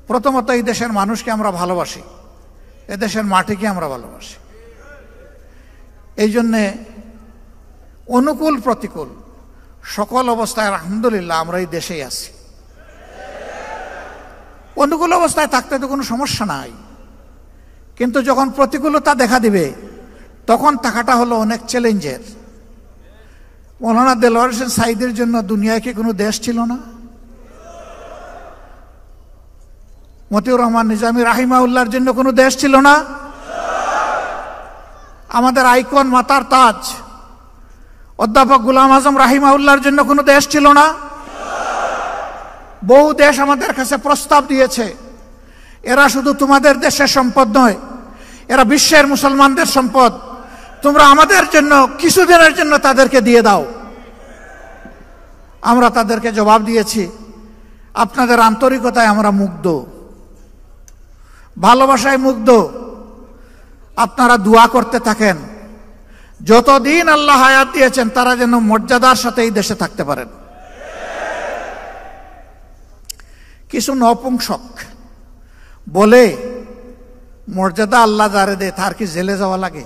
প্রথমত এই দেশের মানুষকে আমরা ভালোবাসি, এদেশের মাটিকে আমরা ভালোবাসি। এই জন্যে অনুকূল প্রতিকূল সকল অবস্থায় আলহামদুলিল্লাহ আমরা এই দেশেই আছি। অনুকূল অবস্থায় থাকতে তো কোনো সমস্যা নাই, কিন্তু যখন প্রতিকূলতা দেখা দিবে তখন থাকাটা হলো অনেক চ্যালেঞ্জের। মৌলানা দেলোয়ার হোসেন সাঈদীর জন্য দুনিয়ায় কি কোনো দেশ ছিল না? মতিউর রহমান নিজামী রাহিমাহুল্লাহর জন্য কোনো দেশ ছিল না? আমাদের আইকন মাতার তাজ অধ্যাপক গোলাম আজম রাহিমাহুল্লাহর জন্য কোনো দেশ ছিল না? বহু দেশ আমাদের কাছে প্রস্তাব দিয়েছে, এরা শুধু তোমাদের দেশের সম্পদ নয়, এরা বিশ্বের মুসলমানদের সম্পদ, তোমরা আমাদের জন্য কিছুদিনের জন্য তাদেরকে দিয়ে দাও। আমরা তাদেরকে জবাব দিয়েছি, আপনাদের আন্তরিকতায় আমরা মুগ্ধ, ভালোবাসায় মুগ্ধ। আপনারা দোয়া করতে থাকেন, যতদিন আল্লাহ হায়াত দিয়েছেন তারা যেন মর্যাদার সাথে এই দেশে থাকতে পারেন। কিছু নপুংসক বলে মর্যাদা আল্লাহ যারে দেয় তার কি জেলে যাওয়া লাগে?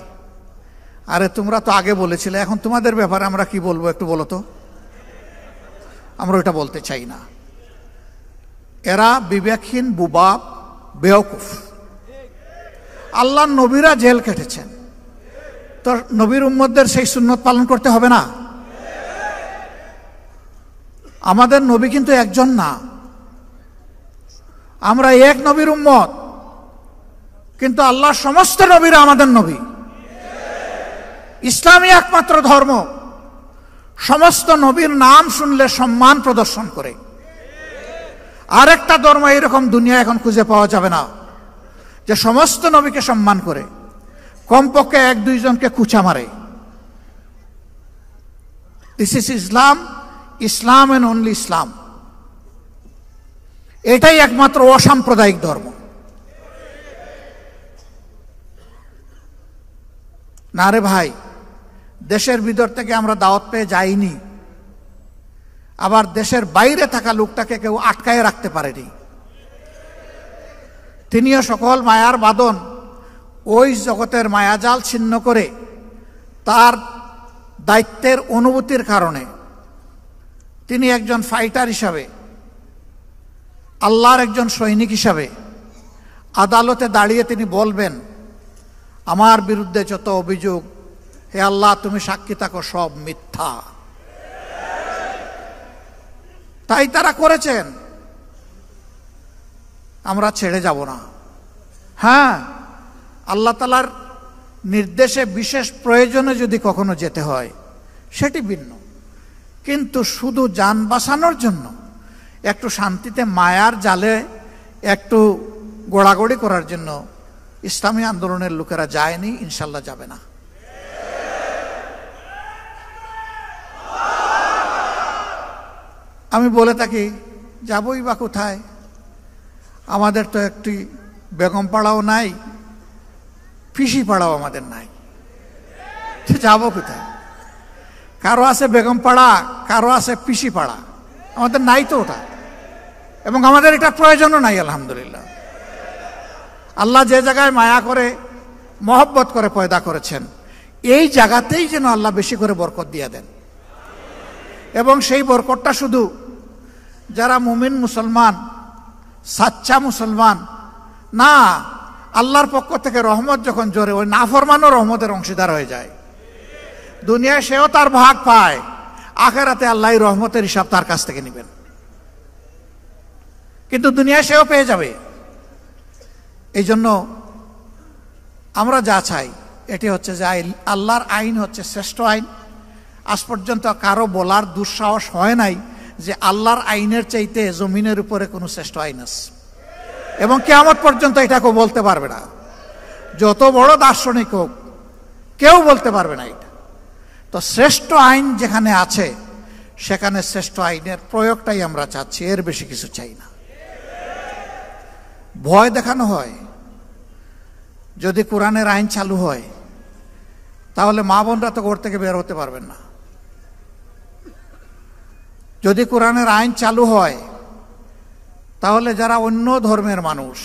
আরে তোমরা তো আগে বলেছিলে, এখন তোমাদের ব্যাপারে আমরা কি বলবো একটু বলো তো। আমরা ওটা বলতে চাই না। এরা বিবেকহীন, বুবা, বেওকুফ। আল্লাহর নবীরা জেল কেটেছেন, তো নবীর উম্মতদের সেই সুন্নত পালন করতে হবে না? আমাদের নবী কিন্তু একজন না, আমরা এক নবীর উম্মত, কিন্তু আল্লাহর সমস্ত নবীরা আমাদের নবী। ইসলামই একমাত্র ধর্ম সমস্ত নবীর নাম শুনলে সম্মান প্রদর্শন করে। আরেকটা ধর্ম এরকম দুনিয়া এখন খুঁজে পাওয়া যাবে না যে সমস্ত নবীকে সম্মান করে, কমপক্ষে এক দুইজনকে কুচা মারে। This is Islam, Islam and only Islam. এটাই একমাত্র অসাম্প্রদায়িক ধর্ম। না রে ভাই, দেশের ভিতর থেকে আমরা দাওয়াত পেয়ে যাইনি, আবার দেশের বাইরে থাকা লোকটাকে কেউ আটকায় রাখতে পারেনি। তিনিও সকল মায়ার বাঁধন ওই জগতের মায়াজাল ছিন্ন করে তার দায়িত্বের অনুভূতির কারণে তিনি একজন ফাইটার হিসাবে, আল্লাহর একজন সৈনিক হিসাবে আদালতে দাঁড়িয়ে তিনি বলবেন, আমার বিরুদ্ধে যত অভিযোগ, হে আল্লাহ তুমি সাক্ষী থাকো, সব মিথ্যা। তাই তারা করেছেন, আমরা ছেড়ে যাব না। হ্যাঁ, আল্লাহ তাআলার নির্দেশে বিশেষ প্রয়োজনে যদি কখনো যেতে হয় সেটি ভিন্ন, কিন্তু শুধু জান বাঁচানোর জন্য একটু শান্তিতে মায়ার জালে একটু গোড়াগড়ি করার জন্য ইসলামী আন্দোলনের লোকেরা যায়নি, ইনশাল্লাহ যাবে না। আমি বলে থাকি, যাবই বা কোথায়? আমাদের তো একটি বেগম পাড়াও নাই, পিসি পাড়াও আমাদের নাই, যাব কোথায়? কারো আছে বেগম পাড়া, কারো আছে পিসি পাড়া, আমাদের নাই তো ওটা, এবং আমাদের এটা প্রয়োজনও নাই। আলহামদুলিল্লাহ, আল্লাহ যে জায়গায় মায়া করে, মহব্বত করে পয়দা করেছেন, এই জায়গাতেই যেন আল্লাহ বেশি করে বরকত দিয়ে দেন, এবং সেই বরকতটা শুধু যারা মুমিন মুসলমান, সাচ্চা মুসলমান না, আল্লাহর পক্ষ থেকে রহমত যখন জোরে, ওই নাফরমানও রহমতের অংশীদার হয়ে যায়। দুনিয়ায় সেও তার ভাগ পায়, আখিরাতে আল্লাহ রহমতের হিসাব তার কাছ থেকে নেবেন, কিন্তু দুনিয়ায় সেও পেয়ে যাবে। এই জন্য আমরা যা চাই এটি হচ্ছে যে আল্লাহর আইন হচ্ছে শ্রেষ্ঠ আইন। আজ পর্যন্ত কারো বলার দুঃসাহস হয় নাই যে আল্লাহর আইনের চাইতে জমিনের উপরে কোনো শ্রেষ্ঠ আইন আছে, এবং কিয়ামত পর্যন্ত এটা কেউ বলতে পারবে না। যত বড় দার্শনিক হোক, কেউ বলতে পারবে না এটা। তো শ্রেষ্ঠ আইন যেখানে আছে সেখানে শ্রেষ্ঠ আইনের প্রয়োগটাই আমরা চাচ্ছি, এর বেশি কিছু চাই না। ভয় দেখানো হয়, যদি কোরআনের আইন চালু হয় তাহলে মা বোনরা তো ঘর থেকে বের হতে পারবেন না। যদি কোরআনের আইন চালু হয় তাহলে যারা অন্য ধর্মের মানুষ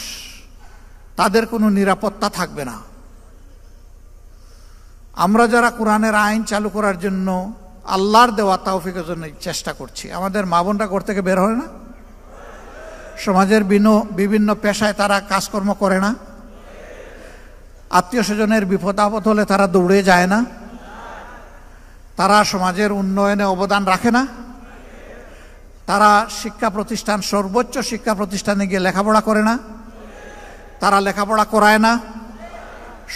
তাদের কোনো নিরাপত্তা থাকবে না। আমরা যারা কোরআনের আইন চালু করার জন্য আল্লাহর দেওয়া তৌফিকের জন্য চেষ্টা করছি, আমাদের মা বোনরা ঘর থেকে বের হয় না? সমাজের বিভিন্ন পেশায় তারা কাজকর্ম করে না? আত্মীয় স্বজনের বিপদ আপদ হলে তারা দৌড়ে যায় না? তারা সমাজের উন্নয়নে অবদান রাখে না? তারা শিক্ষা প্রতিষ্ঠান, সর্বোচ্চ শিক্ষা প্রতিষ্ঠানে গিয়ে লেখাপড়া করে না? তারা লেখাপড়া করায় না?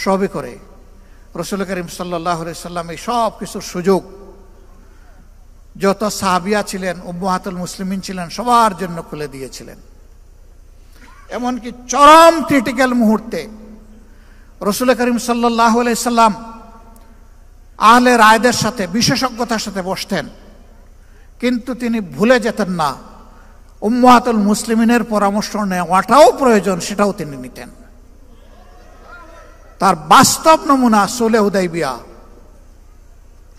সবই করে। রাসূল করিম সাল্লাল্লাহু আলাইহি সাল্লাম এই সব কিছুর সুযোগ যত সাহাবিয়া ছিলেন, উম্মাহাতুল মুসলিমিন ছিলেন, সবার জন্য খুলে দিয়েছিলেন। এমনকি চরম ক্রিটিক্যাল মুহূর্তে রাসূল করিম সাল্লাল্লাহু আলাইহি সাল্লাম আহলে রায়দের সাথে বিশেষজ্ঞতার সাথে বসতেন, কিন্তু তিনি ভুলে যেতেন না উম্মাহাতুল মুসলিমিনের পরামর্শ নেওয়াটাও প্রয়োজন, সেটাও তিনি নিতেন। তার বাস্তব নমুনা সুলহে হুদাইবিয়া।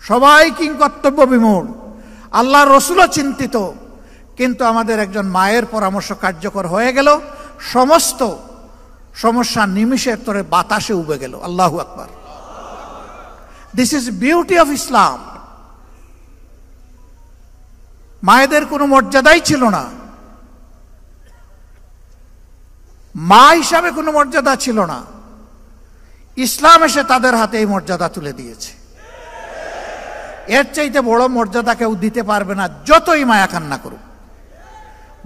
সবাই কিংকর্তব্য বিমূঢ়, আল্লাহর রাসূলও চিন্তিত, কিন্তু আমাদের একজন মায়ের পরামর্শ কার্যকর হয়ে গেল, সমস্ত সমস্যা নিমিষের তরে বাতাসে উবে গেল। আল্লাহু আকবার। This is beauty of Islam. মায়েদের কোনো মর্যাদাই ছিল না, মা হিসাবে কোনো মর্যাদা ছিল না। ইসলাম এসে তাদের হাতে এই মর্যাদা তুলে দিয়েছে। এর চাইতে বড় মর্যাদা কেউ দিতে পারবে না, যতই মায়া কান্না করুক,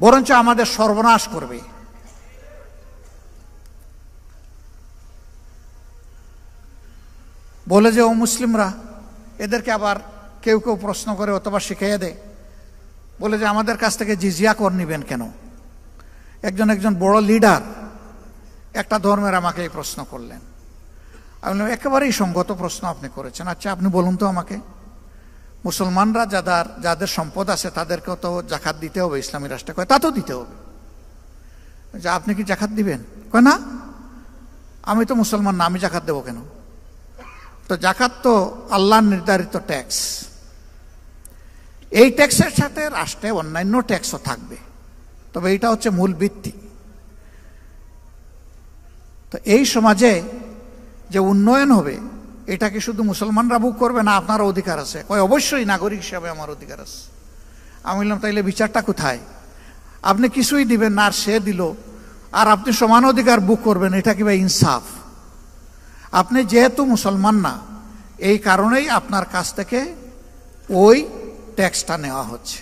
বরঞ্চ আমাদের সর্বনাশ করবে। বলে যে ও মুসলিমরা, এদেরকে আবার কেউ কেউ প্রশ্ন করে অথবা শিখিয়ে দেয়, বলে যে আমাদের কাছ থেকে জিজিয়া কর নিবেন কেন? একজন বড় লিডার একটা ধর্মের আমাকে এই প্রশ্ন করলেন। আমি বললাম, একেবারেই সঙ্গত প্রশ্ন আপনি করেছেন। আচ্ছা আপনি বলুন তো আমাকে, মুসলমানরা যাদের সম্পদ আছে তাদেরকেও তো জাকাত দিতে হবে ইসলামী রাষ্ট্রে। কয় তা তো দিতে হবে। যে আপনি কি জাকাত দিবেন? কয় না, আমি তো মুসলমান না, আমি জাকাত দেবো কেন? তো জাকাত তো আল্লাহর নির্ধারিত ট্যাক্স। এই ট্যাক্সের সাথে রাষ্ট্রে অন্যান্য ট্যাক্সও থাকবে, তবে এইটা হচ্ছে মূল ভিত্তি। তো এই সমাজে যে উন্নয়ন হবে, এটা কি শুধু মুসলমানরা ভোগ করবে না? আপনারও অধিকার আছে। কয় অবশ্যই, নাগরিক হিসাবে আমার অধিকার আছে। আমি বললাম, তাইলে বিচারটা কোথায়? আপনি কিছুই দিবেন না আর সে দিল, আর আপনি সমান অধিকার ভোগ করবেন, এটা কি ভাই ইনসাফ? আপনি যেহেতু মুসলমান না, এই কারণেই আপনার কাছ থেকে ওই ট্যাক্সটা নেওয়া হচ্ছে,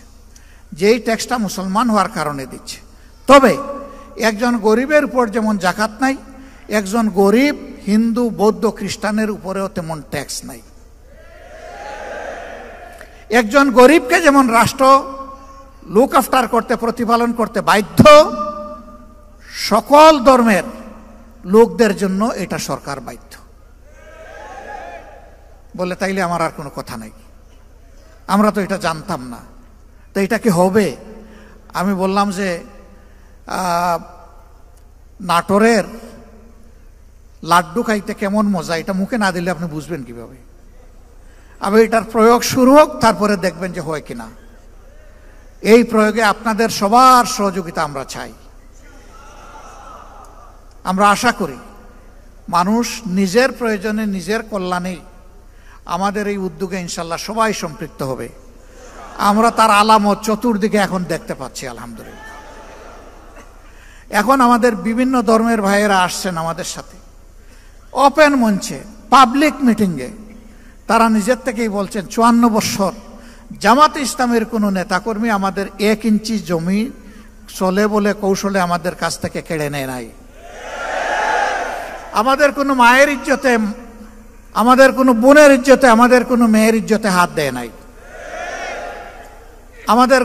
যেই ট্যাক্সটা মুসলমান হওয়ার কারণে দিচ্ছে। তবে একজন গরিবের উপর যেমন জাকাত নাই, একজন গরিব হিন্দু, বৌদ্ধ, খ্রিস্টানের উপরেও তেমন ট্যাক্স নাই। একজন গরিবকে যেমন রাষ্ট্র লুক আফটার করতে, প্রতিপালন করতে বাধ্য, সকল ধর্মের লোকদের জন্য এটা সরকার বাধ্য। বলে তাইলে আমার আর কোনো কথা নাই, আমরা তো এটা জানতাম না, তো এটা কি হবে? আমি বললাম যে নাটোরের লাড্ডু খাইতে কেমন মজা, এটা মুখে না দিলে আপনি বুঝবেন কিভাবে? আবার এটার প্রয়োগ শুরু হোক, তারপরে দেখবেন যে হয় কিনা। এই প্রয়োগে আপনাদের সবার সহযোগিতা আমরা চাই। আমরা আশা করি মানুষ নিজের প্রয়োজনে, নিজের কল্যাণে আমাদের এই উদ্যোগে ইনশাল্লাহ সবাই সম্পৃক্ত হবে। আমরা তার আলামত চতুর্দিকে এখন দেখতে পাচ্ছি, আলহামদুলিল্লাহ। এখন আমাদের বিভিন্ন ধর্মের ভাইয়েরা আসছেন আমাদের সাথে ওপেন মঞ্চে, পাবলিক মিটিংয়ে। তারা নিজের থেকেই বলছেন 54 বছর জামাতে ইসলামের কোনো নেতাকর্মী আমাদের 1 ইঞ্চি জমি চলে বলে কৌশলে আমাদের কাছ থেকে কেড়ে নেয় নাই। আমাদের কোনো মায়ের ইজ্জতে, আমাদের কোনো বোনের ইজ্জতে, আমাদের কোনো মেয়ের ইজ্জতে হাত দেয় নাই। আমাদের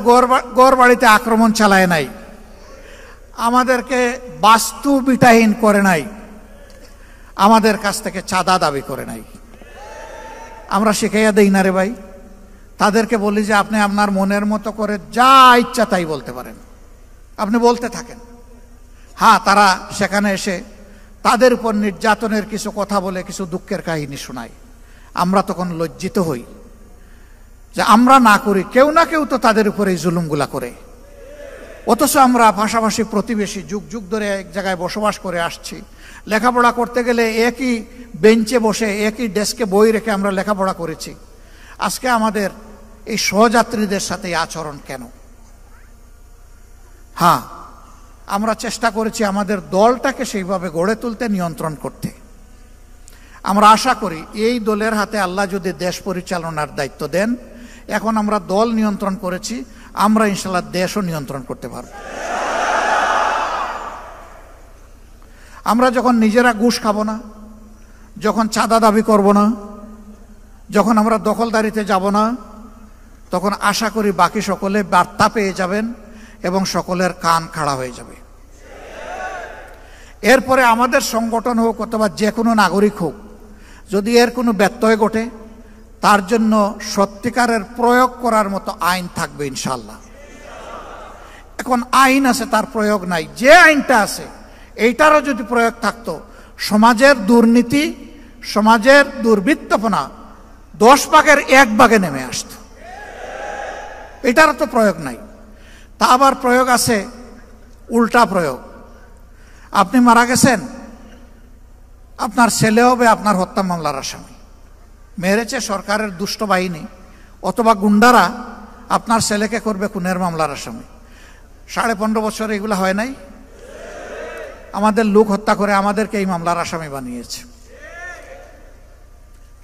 গড় বাড়িতে আক্রমণ চালায় নাই, আমাদেরকে বাস্তু বিটাহীন করে নাই, আমাদের কাছ থেকে চাঁদা দাবি করে নাই। আমরা শিখাইয়া দেই না রে ভাই। তাদেরকে বলি যে আপনি আপনার মনের মতো করে যা ইচ্ছা তাই বলতে পারেন, আপনি বলতে থাকেন। হ্যাঁ, তারা সেখানে এসে তাদের উপর নির্যাতনের কিছু কথা বলে, কিছু দুঃখের কাহিনী শোনায়। আমরা তখন লজ্জিত হই যে আমরা না করি, কেউ না কেউ তো তাদের উপরে এই জুলুমগুলা করে। অথচ আমরা পাশাপাশি প্রতিবেশী, যুগ যুগ ধরে এক জায়গায় বসবাস করে আসছি। লেখাপড়া করতে গেলে একই বেঞ্চে বসে একই ডেস্কে বই রেখে আমরা লেখাপড়া করেছি। আজকে আমাদের এই সহযাত্রীদের সাথে এই আচরণ কেন? হ্যাঁ, আমরা চেষ্টা করেছি আমাদের দলটাকে সেইভাবে গড়ে তুলতে, নিয়ন্ত্রণ করতে। আমরা আশা করি এই দলের হাতে আল্লাহ যদি দেশ পরিচালনার দায়িত্ব দেন, এখন আমরা দল নিয়ন্ত্রণ করেছি, আমরা ইনশাআল্লাহ দেশও নিয়ন্ত্রণ করতে পারব। আমরা যখন নিজেরা ঘুষ খাবো না, যখন চাঁদা দাবি করব না, যখন আমরা দখলদারিতে যাব না, তখন আশা করি বাকি সকলে বার্তা পেয়ে যাবেন এবং সকলের কান খাড়া হয়ে যাবে। এরপরে আমাদের সংগঠন হোক অথবা যে কোনো নাগরিক হোক, যদি এর কোনো ব্যত্যয় ঘটে, তার জন্য সত্যিকারের প্রয়োগ করার মতো আইন থাকবে ইনশাআল্লাহ। এখন আইন আছে, তার প্রয়োগ নাই। যে আইনটা আছে এইটারও যদি প্রয়োগ থাকতো, সমাজের দুর্নীতি, সমাজের দুর্বৃত্তপনা 10 ভাগের 1 ভাগে নেমে আসত। এটারও তো প্রয়োগ নাই। তা আবার প্রয়োগ আছে উল্টা প্রয়োগ। আপনি মারা গেছেন, আপনার ছেলে হবে আপনার হত্যা মামলার আসামি। মেরেছে সরকারের দুষ্ট বাহিনী অথবা গুন্ডারা, আপনার ছেলেকে করবে খুনের মামলার আসামি। 15.5 বছর এগুলো হয় নাই? আমাদের লোক হত্যা করে আমাদেরকে এই মামলার আসামি বানিয়েছে।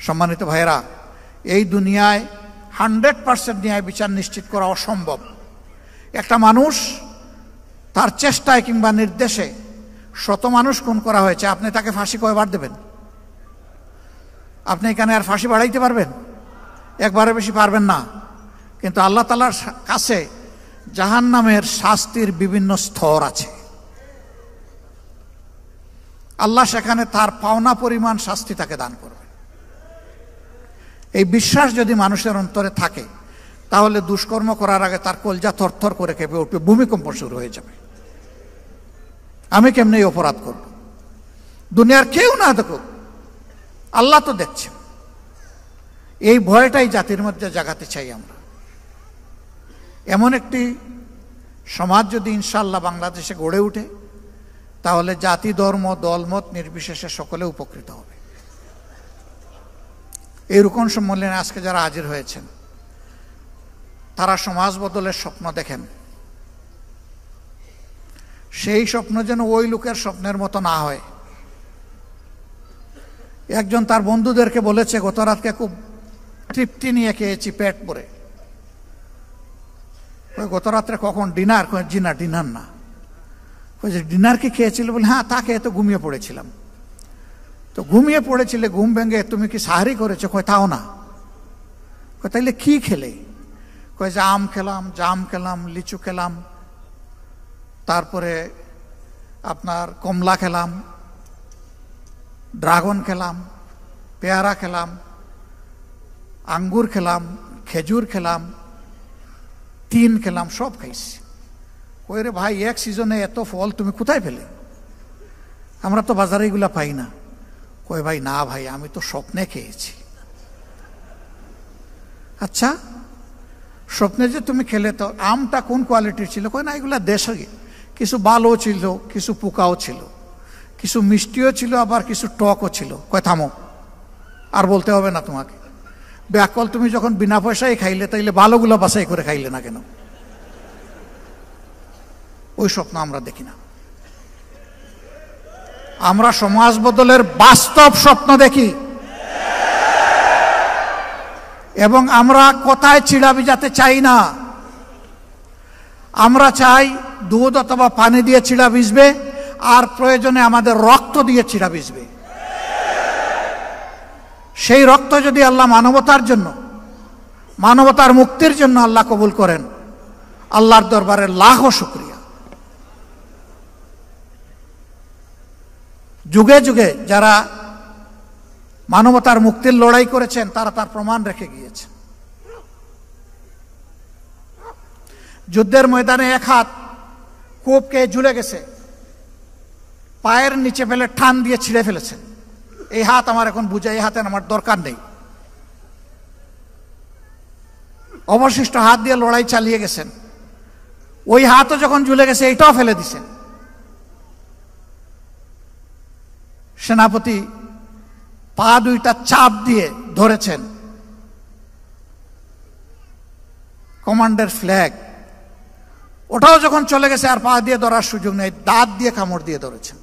সম্মানিত ভাইয়েরা, এই দুনিয়ায় 100% ন্যায় বিচার নিশ্চিত করা অসম্ভব। একটা মানুষ তার চেষ্টায় কিংবা নির্দেশে 100 মানুষ খুন করা হয়েছে, আপনি তাকে ফাঁসি কয়বার দেবেন? আপনি এখানে আর ফাঁসি বাড়াইতে পারবেন? একবারে বেশি পারবেন না। কিন্তু আল্লাহ তাআলার কাছে জাহান্নামের শাস্তির বিভিন্ন স্তর আছে। আল্লাহ সেখানে তার পাওনা পরিমাণ শাস্তি তাকে দান করবে। এই বিশ্বাস যদি মানুষের অন্তরে থাকে, তাহলে দুষ্কর্ম করার আগে তার কলজা থরথর করে কেঁপে উঠবে, ভূমিকম্প শুরু হয়ে যাবে। আমি কেমনে এই অপরাধ করব? দুনিয়ার কেউ না দেখুক, আল্লাহ তো দেখছেন। এই ভয়টাই জাতির মধ্যে জাগাতে চাই আমরা। এমন একটি সমাজ যদি ইনশাআল্লাহ বাংলাদেশে গড়ে ওঠে, তাহলে জাতি, ধর্ম, দলমত নির্বিশেষে সকলে উপকৃত হবে। এই রুকন সম্মেলনে আজকে যারা হাজির হয়েছেন, তারা সমাজ বদলের স্বপ্ন দেখেন। সেই স্বপ্ন যেন ওই লোকের স্বপ্নের মতো না হয়। একজন তার বন্ধুদেরকে বলেছে, গত রাতকে খুব তৃপ্তি নিয়ে খেয়েছি, পেট ভরে। গত রাত্রে কখন ডিনার? জি না, ডিনার না। ডিনার কি খেয়েছিল? বলে হ্যাঁ, তা খেয়ে তো ঘুমিয়ে পড়েছিলাম। তো ঘুমিয়ে পড়েছিলে, ঘুম ভেঙে তুমি কি সাহারি করেছো? কয় তাও না। তাইলে কি খেলে? কয় যে আম খেলাম, জাম খেলাম, লিচু খেলাম, তারপরে আপনার কমলা খেলাম, ড্রাগন খেলাম, পেয়ারা খেলাম, আঙ্গুর খেলাম, খেজুর খেলাম, তিন খেলাম, সব খাইছি। কই রে ভাই, এক সিজনে এত ফল তুমি কোথায় পেলে? আমরা তো বাজারে এগুলা পাই না। কই ভাই না ভাই, আমি তো স্বপ্নে খেয়েছি। আচ্ছা, স্বপ্নে যে তুমি খেলে, তো আমটা কোন কোয়ালিটির ছিল? কই না, এগুলা দেশে কিছু ভালো ছিল, কিছু পোকাও ছিল, কিছু মিষ্টিও ছিল, আবার কিছু টকও ছিল। কয় থামো, আর বলতে হবে না তোমাকে। ব্যাকল, তুমি যখন বিনা পয়সায় খাইলে, তাইলে ভালোগুলো বাছাই করে খাইলে না কেন? ওই স্বপ্ন আমরা দেখি না। আমরা সমাজ বদলের বাস্তব স্বপ্ন দেখি, এবং আমরা কথায় চিড়া ভিজাতে চাই না। আমরা চাই দুধ অথবা পানি দিয়ে চিড়া ভিজবে, আর প্রয়োজনে আমাদের রক্ত দিয়ে চিড়া ভিজবে। সেই রক্ত যদি আল্লাহ মানবতার জন্য, মানবতার মুক্তির জন্য আল্লাহ কবুল করেন, আল্লাহর দরবারে লাখো শুকরিয়া। যুগে যুগে যারা মানবতার মুক্তির লড়াই করেছেন, তারা তার প্রমাণ রেখে গিয়েছেন। যুদ্ধের ময়দানে এক হাত কোপকে ঝুলে গেছে, পায়ের নিচে ফেলে টান দিয়ে ছিঁড়ে ফেলেছেন। এই হাত আমার এখন বুঝে, এই হাতে আমার দরকার নেই। অবশিষ্ট হাত দিয়ে লড়াই চালিয়ে গেছেন। ওই হাতও যখন ঝুলে গেছে এটাও ফেলে দিছেন। সেনাপতি পা দুইটা চাপ দিয়ে ধরেছেন, কমান্ডার ফ্ল্যাগ ওটাও যখন চলে গেছে আর পা দিয়ে ধরার সুযোগ নেই, দাঁত দিয়ে কামড় দিয়ে ধরেছেন।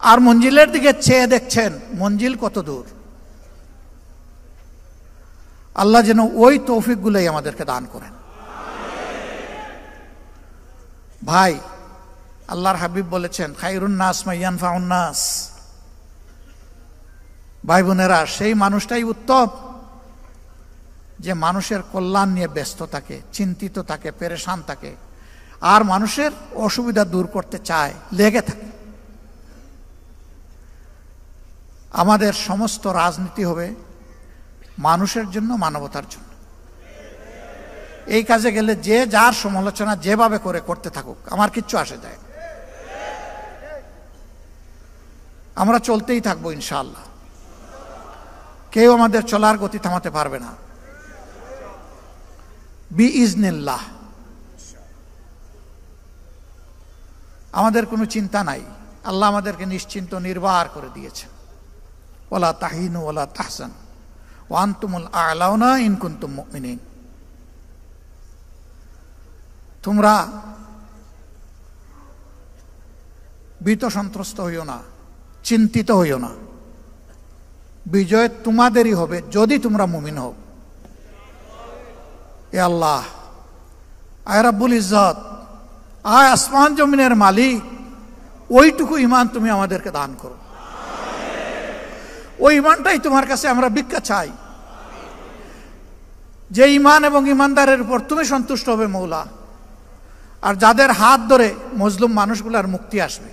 আর মঞ্জিলের দিকে চেয়ে দেখছেন মঞ্জিল কত দূর। আল্লাহ যেন ওই তৌফিক গুলোই আমাদেরকে দান করেন। ভাই, আল্লাহর হাবিব বলেছেন খায়রুন নাস মান ইয়ানফাউন নাস। ভাই বোনেরা, সেই মানুষটাই উত্তম যে মানুষের কল্যাণ নিয়ে ব্যস্ত থাকে, চিন্তিত থাকে, পেরেশান থাকে, আর মানুষের অসুবিধা দূর করতে চায়, লেগে থাকে। আমাদের সমস্ত রাজনীতি হবে মানুষের জন্য, মানবতার জন্য। এই কাজে গেলে যে যার সমালোচনা যেভাবে করে করতে থাকুক, আমার কিচ্ছু আসে যায়। আমরা চলতেই থাকবো ইনশাআল্লাহ, কেউ আমাদের চলার গতি থামাতে পারবে না বিইজনিল্লাহ। আমাদের কোনো চিন্তা নাই, আল্লাহ আমাদেরকে নিশ্চিন্ত নির্বাহ করে দিয়েছেন। ওয়ালা তাহিনু ওয়ালা তাহজান ওয়া আনতুমুল আ'লাউনা ইন কুনতুম মুমিনিন। তোমরা ভীত সন্ত্রস্ত হইও না, চিন্তিত হইও না, বিজয় তোমাদেরই হবে যদি তোমরা মুমিন হও। এ আল্লাহ, আয় রাব্বুল ইজ্জত, আয় আসমান জমিনের মালিক, ওইটুকু ঈমান তুমি আমাদেরকে দান করো। ওই ঈমানটাই তোমার কাছে আমরা ভিক্ষা চাই, যে ঈমান এবং ঈমানদারের উপর তুমি সন্তুষ্ট হবে মৌলা, আর যাদের হাত ধরে মজলুম মানুষগুলার মুক্তি আসবে।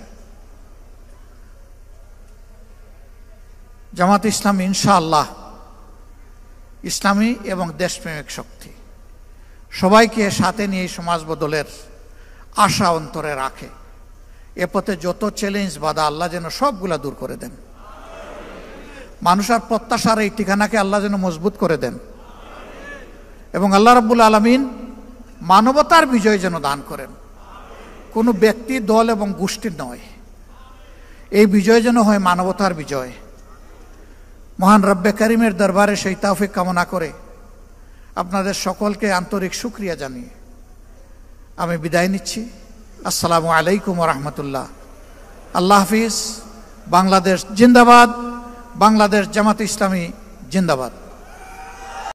জামাত ইসলামী ইনশাআল্লাহ ইসলামী এবং দেশপ্রেমিক শক্তি, সবাইকে সাথে নিয়ে সমাজ বদলের আশা অন্তরে রাখে। এ পথে যত চ্যালেঞ্জ বাধা আল্লাহ যেন সবগুলা দূর করে দেন। মানুষের প্রত্যাশার এই ঠিকানাকে আল্লাহ যেন মজবুত করে দেন, এবং আল্লাহ রাব্বুল আলামিন মানবতার বিজয় যেন দান করেন, কোনো ব্যক্তি, দল এবং গোষ্ঠীর নয়। এই বিজয় যেন হয় মানবতার বিজয়। মহান রব্বে করিমের দরবারে সেই তৌফিক কামনা করে আপনাদের সকলকে আন্তরিক শুকরিয়া জানিয়ে আমি বিদায় নিচ্ছি। আসসালামু আলাইকুম ওয়া রাহমাতুল্লাহ। আল্লাহ হাফিজ। বাংলাদেশ জিন্দাবাদ। বাংলাদেশ জামাত ইসলামী জিন্দাবাদ।